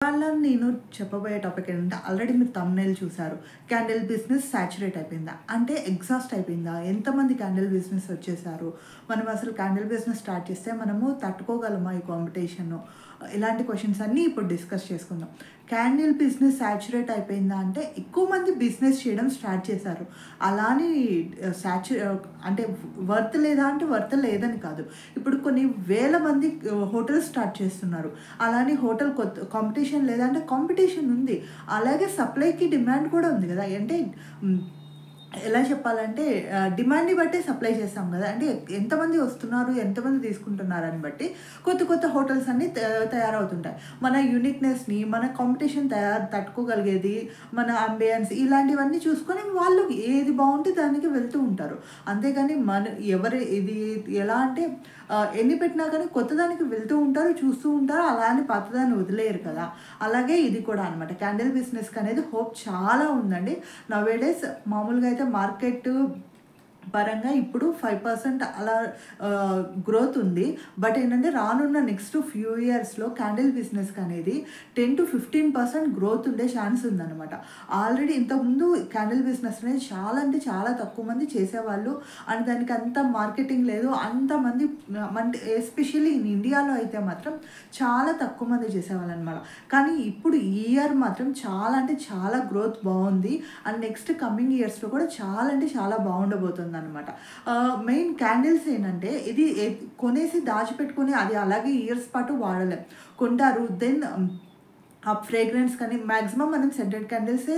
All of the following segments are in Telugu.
ఇవాళ నేను చెప్పబోయే టాపిక్ ఏంటంటే ఆల్రెడీ మీరు థంబ్‌నెయిల్ చూసారు. క్యాండిల్ బిజినెస్ సాచురేట్ అయిపోయిందా? అంటే ఎగ్జాస్ట్ అయిపోయిందా? ఎంతమంది క్యాండిల్ బిజినెస్ వచ్చేసారు? మనం అసలు క్యాండిల్ బిజినెస్ స్టార్ట్ చేస్తే మనము తట్టుకోగలమా ఈ కాంపిటీషన్‌ను? ఇలాంటి క్వెషన్స్ అన్నీ ఇప్పుడు డిస్కస్ చేసుకుందాం. క్యాండిల్ బిజినెస్ సాచురేట్ అయిపోయిందా అంటే ఎక్కువ మంది బిజినెస్ చేయడం స్టార్ట్ చేశారు. అలా అని అంటే వర్త్ లేదా అంటే వర్త్ లేదని కాదు. ఇప్పుడు కొన్ని వేల మంది హోటల్స్ స్టార్ట్ చేస్తున్నారు. అలానే హోటల్ కాంపిటీషన్ లేదా అంటే కాంపిటీషన్ ఉంది. అలాగే సప్లైకి డిమాండ్ కూడా ఉంది కదా! అంటే ఎలా చెప్పాలంటే డిమాండ్‌ని బట్టే సప్లై చేస్తాం కదా! అంటే ఎంతమంది వస్తున్నారు, ఎంతమంది తీసుకుంటున్నారని బట్టి కొత్త హోటల్స్ అన్నీ తయారవుతుంటాయి. మన యూనిక్‌నెస్‌ని, మన కాంపిటీషన్ తట్టుకోగలిగేది, మన అంబియన్స్ ఇలాంటివన్నీ చూసుకొని వాళ్ళు ఏది బావుంటే దానికి వెళ్తూ ఉంటారు. అంతేగాని ఇది ఎలా అంటే ఎన్ని పెట్టినా కానీ కొత్తదానికి వెళ్తూ ఉంటారు, చూస్తూ ఉంటారు. అలా అని పాతదాన్ని వదిలేయరు కదా! అలాగే ఇది కూడా అనమాట. క్యాండిల్ బిజినెస్‌కి అనేది హోప్ చాలా ఉందండి. నౌఏడేస్ మామూలుగా అయితే మార్కెట్ పరంగా ఇప్పుడు 5% అలా గ్రోత్ ఉంది. బట్ ఏంటంటే రానున్న నెక్స్ట్ ఫ్యూ ఇయర్స్‌లో క్యాండిల్ బిజినెస్‌కి అనేది 10-15% గ్రోత్ ఉండే ఛాన్స్ ఉందన్నమాట. ఆల్రెడీ ఇంతకుముందు క్యాండిల్ బిజినెస్ అనేది చాలా అంటే చాలా తక్కువ మంది చేసేవాళ్ళు. అండ్ దానికి అంత మార్కెటింగ్ లేదు. అంతమంది అంటే ఎస్పెషల్లీ ఇన్ ఇండియాలో అయితే మాత్రం చాలా తక్కువ మంది చేసేవాళ్ళనమాట. కానీ ఇప్పుడు ఈ ఇయర్ మాత్రం చాలా అంటే చాలా గ్రోత్ బాగుంది. అండ్ నెక్స్ట్ కమింగ్ ఇయర్స్‌లో కూడా చాలా అంటే చాలా బాగుండబోతుంది అనమాట. మెయిన్ క్యాండిల్స్ ఏంటంటే ఇది కొనేసి దాచిపెట్టుకొని అది అలాగే ఇయర్స్ పాటు వాడలేం. కొంటారు దెన్ ఆ ఫ్రేగ్రెన్స్ కానీ మ్యాక్సిమం మనం సెంటెడ్ క్యాండిల్సే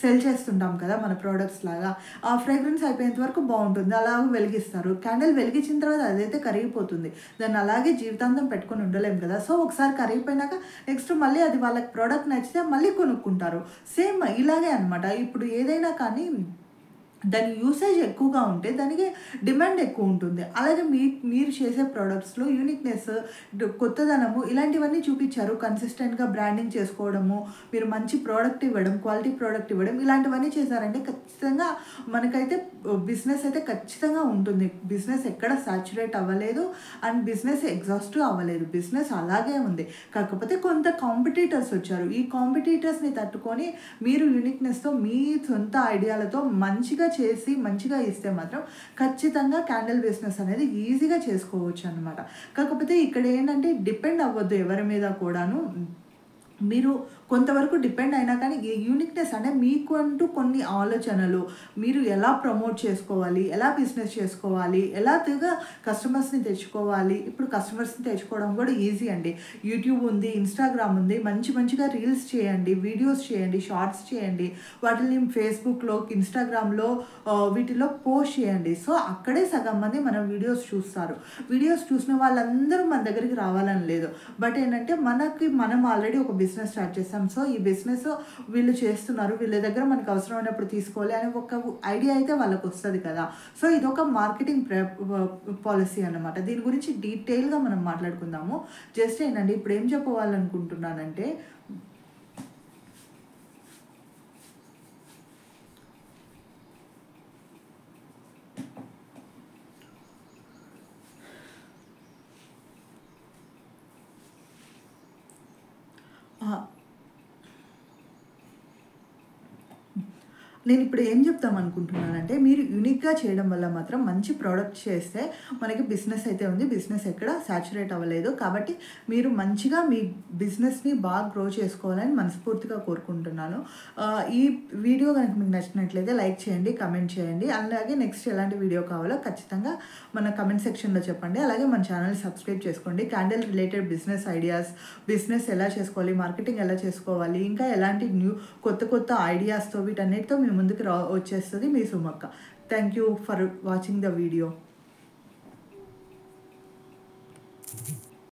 సెల్ చేస్తుంటాం కదా మన ప్రోడక్ట్స్ లాగా. ఆ ఫ్రేగ్రెన్స్ అయిపోయేంత వరకు బాగుంటుంది. అలా వెలిగిస్తారు. క్యాండిల్ వెలిగించిన తర్వాత అదైతే కరిగిపోతుంది. దాన్ని అలాగే జీవితాంతం పెట్టుకొని ఉండలేం కదా! సో ఒకసారి కరిగిపోయినాక నెక్స్ట్ మళ్ళీ అది వాళ్ళకి ప్రోడక్ట్ నచ్చితే మళ్ళీ కొనుక్కుంటారు. సేమ్ ఇలాగే అనమాట. ఇప్పుడు ఏదైనా కానీ దాని యూసేజ్ ఎక్కువగా ఉంటే దానికి డిమాండ్ ఎక్కువ ఉంటుంది. అలాగే మీరు చేసే ప్రోడక్ట్స్‌లో యూనిక్‌నెస్, కొత్తదనము ఇలాంటివన్నీ చూపించారు. కన్సిస్టెంట్‌గా బ్రాండింగ్ చేసుకోవడము, మీరు మంచి ప్రోడక్ట్ ఇవ్వడం, క్వాలిటీ ప్రోడక్ట్ ఇవ్వడం ఇలాంటివన్నీ చేశారంటే ఖచ్చితంగా మనకైతే బిజినెస్ అయితే ఖచ్చితంగా ఉంటుంది. బిజినెస్ ఎక్కడ సాచురేట్ అవ్వలేదు అండ్ బిజినెస్ ఎగ్జాస్ట్ అవ్వలేదు. బిజినెస్ అలాగే ఉంది. కాకపోతే కొంత కాంపిటీటర్స్ వచ్చారు. ఈ కాంపిటీటర్స్‌ని తట్టుకొని మీరు యూనిక్‌నెస్‌తో మీ సొంత ఐడియాలతో మంచిగా చేసి మంచిగా ఇస్తే మాత్రం ఖచ్చితంగా క్యాండిల్ బిజినెస్ అనేది ఈజీగా చేసుకోవచ్చు అనమాట. కాకపోతే ఇక్కడ ఏంటంటే డిపెండ్ అవ్వద్దు ఎవరి మీద కూడాను. మీరు కొంతవరకు డిపెండ్ అయినా కానీ యూనిక్‌నెస్ అంటే మీకు అంటూ కొన్ని ఆలోచనలు, మీరు ఎలా ప్రమోట్ చేసుకోవాలి, ఎలా బిజినెస్ చేసుకోవాలి, ఎలాగా కస్టమర్స్‌ని తెచ్చుకోవాలి. ఇప్పుడు కస్టమర్స్‌ని తెచ్చుకోవడం కూడా ఈజీ అండి. యూట్యూబ్ ఉంది, ఇన్‌స్టాగ్రామ్ ఉంది. మంచిగా రీల్స్ చేయండి, వీడియోస్ చేయండి, షార్ట్స్ చేయండి. వాటిని ఫేస్‌బుక్‌లో, ఇన్‌స్టాగ్రామ్‌లో వీటిలో పోస్ట్ చేయండి. సో అక్కడే సగం మంది మన వీడియోస్ చూస్తారు. వీడియోస్ చూసిన వాళ్ళందరూ మన దగ్గరికి రావాలని లేదు. బట్ ఏంటంటే మనం ఆల్రెడీ ఒక బిజినెస్ స్టార్ట్ చేస్తాం. సో ఈ బిజినెస్ వీళ్ళు చేస్తున్నారు, వీళ్ళ దగ్గర మనకు అవసరమైనప్పుడు తీసుకోవాలి అనే ఒక ఐడియా అయితే వాళ్ళకి వస్తుంది కదా! సో ఇదొక మార్కెటింగ్ పాలసీ అన్నమాట. దీని గురించి డీటెయిల్‌గా మనం మాట్లాడుకుందాము. జస్ట్ ఏంటంటే ఇప్పుడు ఏం చెప్పాలనుకుంటున్నానంటే నేను ఇప్పుడు ఏం చెప్దాం అనుకుంటున్నానంటే మీరు యూనిక్‌గా చేయడం వల్ల మాత్రం మంచి ప్రోడక్ట్ చేస్తే మనకి బిజినెస్ అయితే ఉంది. బిజినెస్ ఎక్కడ సాచురేట్ అవ్వలేదు. కాబట్టి మీరు మంచిగా మీ బిజినెస్‌ని బాగా గ్రో చేసుకోవాలని మనస్ఫూర్తిగా కోరుకుంటున్నాను. ఈ వీడియో కనుక మీకు నచ్చినట్లయితే లైక్ చేయండి, కామెంట్ చేయండి. అలాగే నెక్స్ట్ ఎలాంటి వీడియో కావాలో ఖచ్చితంగా మన కామెంట్ సెక్షన్‌లో చెప్పండి. అలాగే మన ఛానల్ సబ్స్క్రైబ్ చేసుకోండి. Candle related business ideas, business ఎలా చేసుకోవాలి, మార్కెటింగ్ ఎలా చేసుకోవాలి, ఇంకా ఎలాంటి కొత్త ఐడియాస్‌తో వీటన్నిటితో మీ ముందుకు వచ్చేస్తుంది మీ Sumakka. Thank you for watching the video.